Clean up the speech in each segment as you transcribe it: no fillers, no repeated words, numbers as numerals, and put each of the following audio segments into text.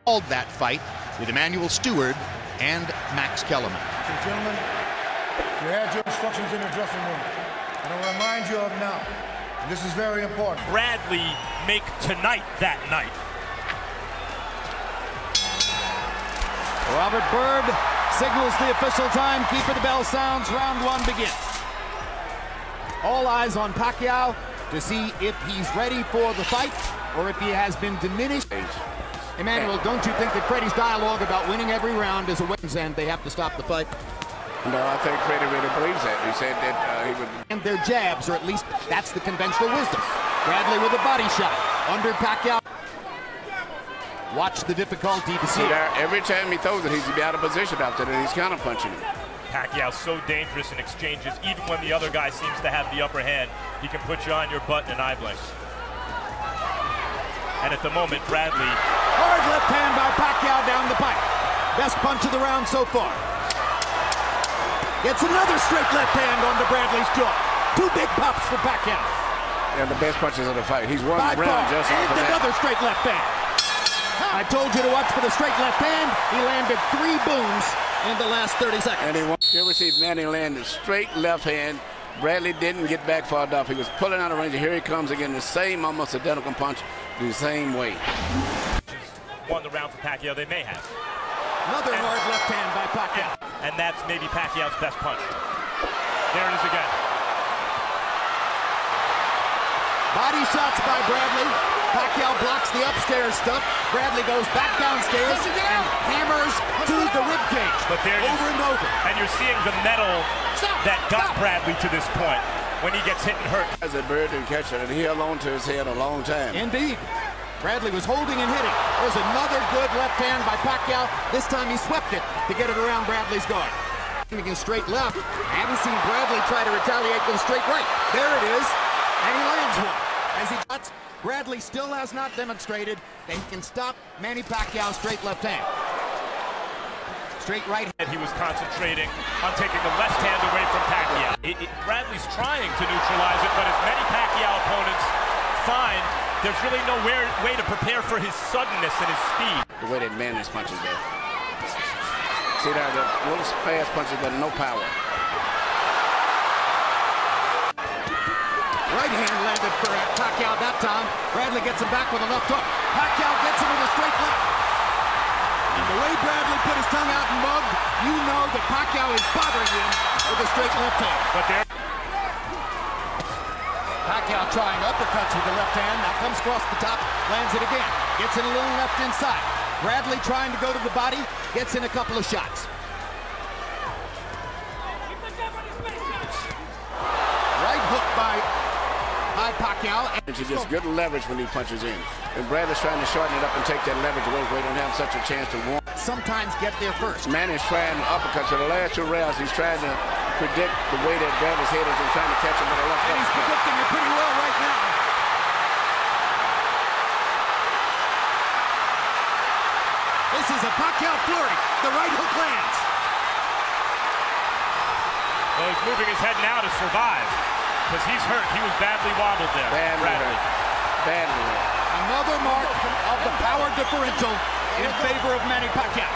called that fight with Emmanuel Stewart and Max Kellerman. Okay, gentlemen, you had your instructions in the dressing room. And I'll remind you of now, and this is very important. Bradley make tonight that night. Robert Byrd signals the official time. Keeper the bell sounds. Round one begins. All eyes on Pacquiao to see if he's ready for the fight or if he has been diminished. Emmanuel, don't you think that Freddie's dialogue about winning every round is a wins and they have to stop the fight? No, I think Freddie really believes that. He said that he would... And their jabs, or at least that's the conventional wisdom. Bradley with a body shot under Pacquiao. Watch the difficulty to see there, every time he throws it, he's out of position after that. He's counter punching him. Pacquiao so dangerous in exchanges. Even when the other guy seems to have the upper hand, he can put you on your butt in an eye blink. And at the moment, Bradley... Hard left hand by Pacquiao down the pipe. Best punch of the round so far. Gets another straight left hand onto Bradley's jaw. Two big pops for Pacquiao. And the best punches of the fight. He's won the round just off of that. Another straight left hand. I told you to watch for the straight left hand. He landed 3 booms in the last 30 seconds. And you ever see Manny land a straight left hand? Bradley didn't get back far enough. He was pulling out of range. Here he comes again, the same almost identical punch, the same way. Won the round for Pacquiao. They may have. Another hard left hand by Pacquiao. And that's maybe Pacquiao's best punch. There it is again. Body shots by Bradley. Pacquiao blocks the upstairs stuff. Bradley goes back downstairs and hammers to the ribcage. But there over and over. And you're seeing the metal that got Bradley to this point when he gets hit and hurt. As a bird and catcher, and he held on to his head a long time. Indeed. Bradley was holding and hitting. There's another good left hand by Pacquiao. This time he swept it to get it around Bradley's guard. Against straight left. I haven't seen Bradley try to retaliate with a straight right. There it is. And he lands one. As he cuts, Bradley still has not demonstrated that he can stop Manny Pacquiao's straight left hand. Straight right hand. He was concentrating on taking the left hand away from Pacquiao. Bradley's trying to neutralize it, but as many Pacquiao opponents find, there's really no way to prepare for his suddenness and his speed. The way that Manny's punches there. See there, the little fast punches, but no power. Right hand landed for Pacquiao that time. Bradley gets him back with a left hook. Pacquiao gets him with a straight left. And the way Bradley put his tongue out and mugged, you know that Pacquiao is bothering him with a straight left hand. But there... Pacquiao trying uppercuts with the left hand. That comes across the top, lands it again. Gets in a little left inside. Bradley trying to go to the body, gets in a couple of shots. Right hook by Pacquiao. It's just good leverage when he punches in. And Bradley's trying to shorten it up and take that leverage away where he don't have such a chance to win. Sometimes get there first. Manny's trying uppercuts. For the last 2 rounds, he's trying to predict the way that Bradley's head is and trying to catch him with a left hook. And he's predicting it pretty well right now. This is a Pacquiao flurry. The right hook lands. Well, he's moving his head now to survive because he's hurt. He was badly wobbled there. Badly hurt. Badly hurt. Another mark of the power differential in favor of Manny Pacquiao.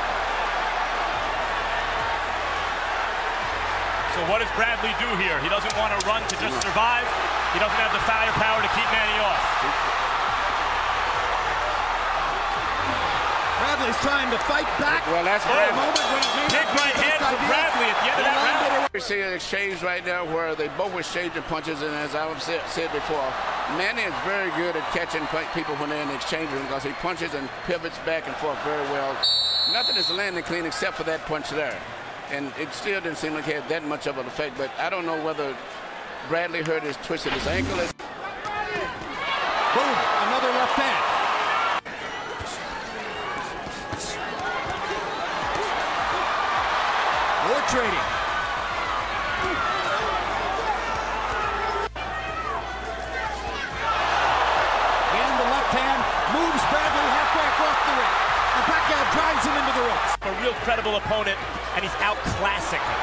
So what does Bradley do here? He doesn't want to run to just survive. He doesn't have the firepower to keep Manny off. Bradley's trying to fight back. Well, that's big right hand from Bradley at the end of that round. We see an exchange right now where they both exchanging punches, and as I've said before, Manny is very good at catching people when they're in the exchange room because he punches and pivots back and forth very well. Nothing is landing clean except for that punch there. And it still didn't seem like it had that much of an effect, but I don't know whether Bradley hurt his twisted his ankle. Boom, another left hand. More trading. Again, the left hand moves Bradley halfway across the ring. And Pacquiao drives him into the ropes. A real credible opponent, and he's outclassing him.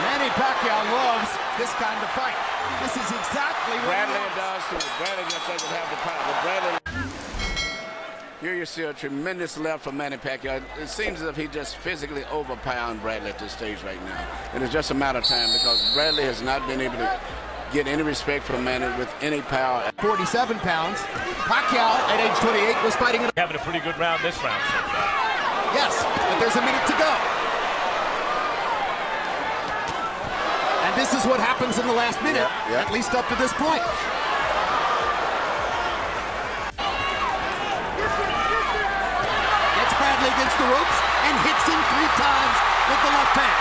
Manny Pacquiao loves this kind of fight. This Bradley just doesn't have the power. But Bradley. Here you see a tremendous left from Manny Pacquiao. It seems as if he just physically overpowered Bradley at this stage right now. And it's just a matter of time because Bradley has not been able to get any respect from Manny with any power. 47 pounds. Pacquiao at age 28 was fighting it. Having a pretty good round this round so far. Yes, but there's a minute to go. And this is what happens in the last minute, at least up to this point. Gets Bradley against the ropes and hits him 3 times with the left hand.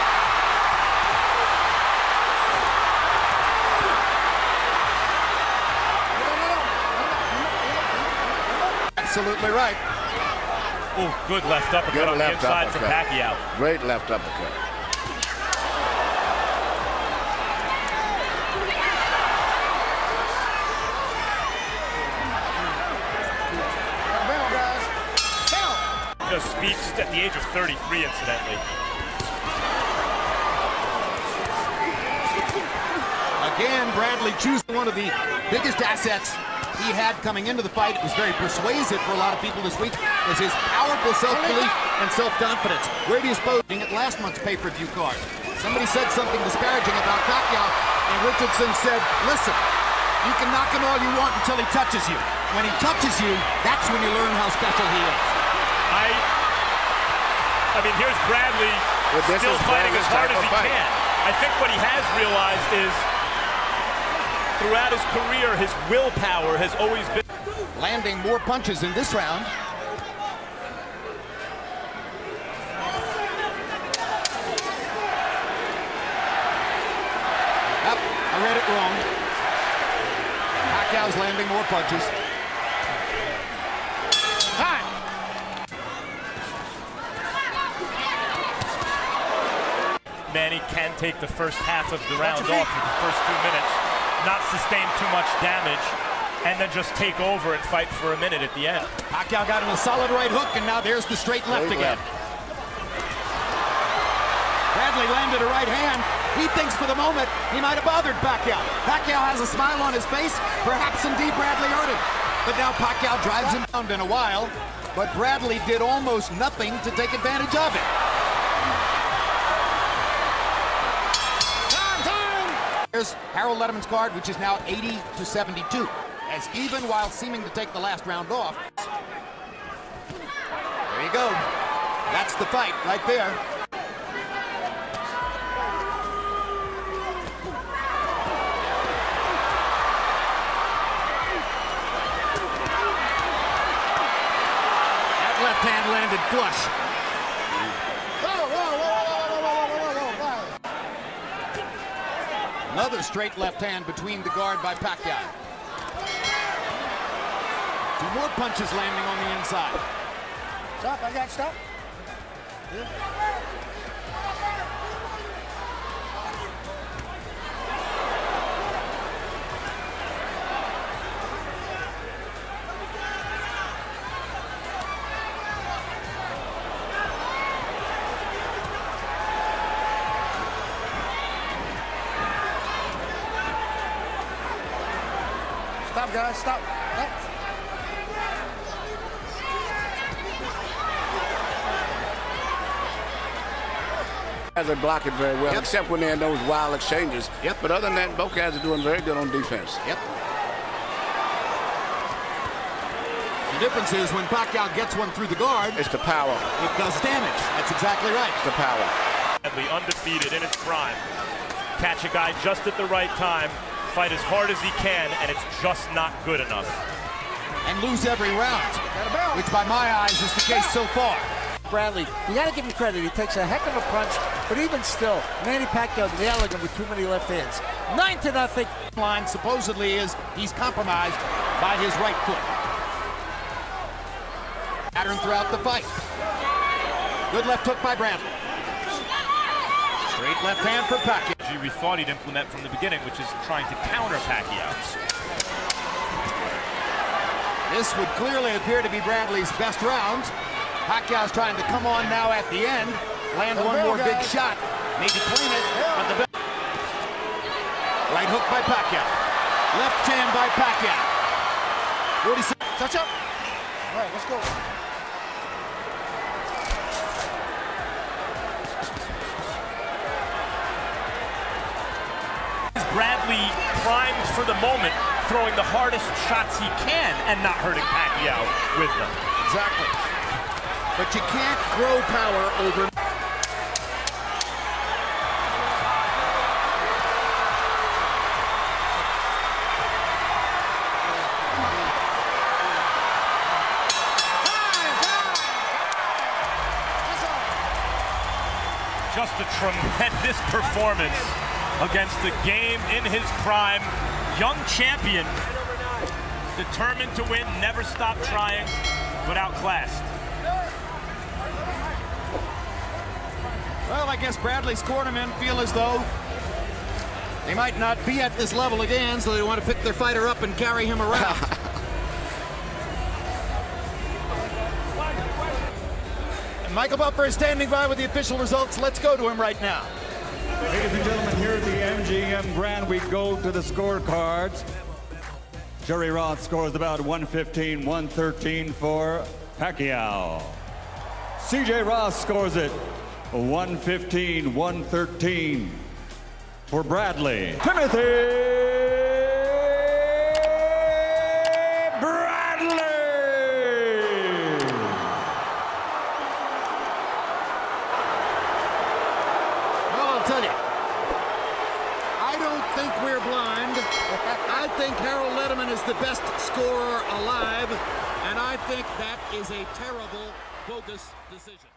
Absolutely right. Oh, good left uppercut on the inside from Pacquiao. Great left uppercut. Just speaks at the age of 33, incidentally. Again, Bradley choosing one of the biggest assets he had coming into the fight. It was very persuasive for a lot of people this week, was his powerful self-belief and self-confidence. Where do you suppose at last month's pay-per-view card? Somebody said something disparaging about Pacquiao, and Richardson said, listen, you can knock him all you want until he touches you. When he touches you, that's when you learn how special he is. I mean, here's Bradley still fighting as hard as he can. I think what he has realized is throughout his career, his willpower has always been landing more punches in this round. Yep, I read it wrong. Pacquiao's landing more punches. Time. Manny can take the first half of the round off for the first 2 minutes, not sustain too much damage, and then just take over and fight for a minute at the end. Pacquiao got him a solid right hook, and now there's the straight left again. Bradley landed a right hand. He thinks for the moment he might have bothered Pacquiao. Pacquiao has a smile on his face. Perhaps indeed Bradley hurt him. But now Pacquiao drives him down in a while, but Bradley did almost nothing to take advantage of it. Here's Harold Letterman's card, which is now 80-72, as even while seeming to take the last round off. There you go. That's the fight right there. That left hand landed flush. Another straight left hand between the guard by Pacquiao. 2 more punches landing on the inside. Stop, I got stop. Stop, guys, stop. Guys are blocking very well, except when they're in those wild exchanges. But other than that, both guys are doing very good on defense. The difference is when Pacquiao gets one through the guard, it's the power. It does damage. That's exactly right. It's the power. Undefeated in its prime. Catch a guy just at the right time, fight as hard as he can, and it's just not good enough. And lose every round, which by my eyes is the case so far. Bradley, you got to give him credit. He takes a heck of a punch, but even still, Manny Pacquiao nailing him with too many left hands. 9-0. Line supposedly is he's compromised by his right foot. Pattern throughout the fight. Good left hook by Bradley. Straight left hand for Pacquiao. We thought he'd implement from the beginning, which is trying to counter Pacquiao. This would clearly appear to be Bradley's best round. Pacquiao's trying to come on now at the end, land one more big shot, maybe clean it, but the right hook by Pacquiao. Left hand by Pacquiao. 46. Touch up. All right, let's go. Bradley primed for the moment, throwing the hardest shots he can and not hurting Pacquiao with them. Exactly. But you can't throw power over. Just a tremendous performance against the game in his prime. Young champion, determined to win, never stopped trying, but outclassed. Well, I guess Bradley's cornermen feel as though they might not be at this level again, so they want to pick their fighter up and carry him around. Michael Buffer is standing by with the official results. Let's go to him right now. Ladies and gentlemen, here at the MGM Grand, we go to the scorecards. Jerry Roth scores about 115-113 for Pacquiao. CJ Ross scores it 115-113 for Bradley. Timothy we're blind. I think Harold Letterman is the best scorer alive, and I think that is a terrible, bogus decision.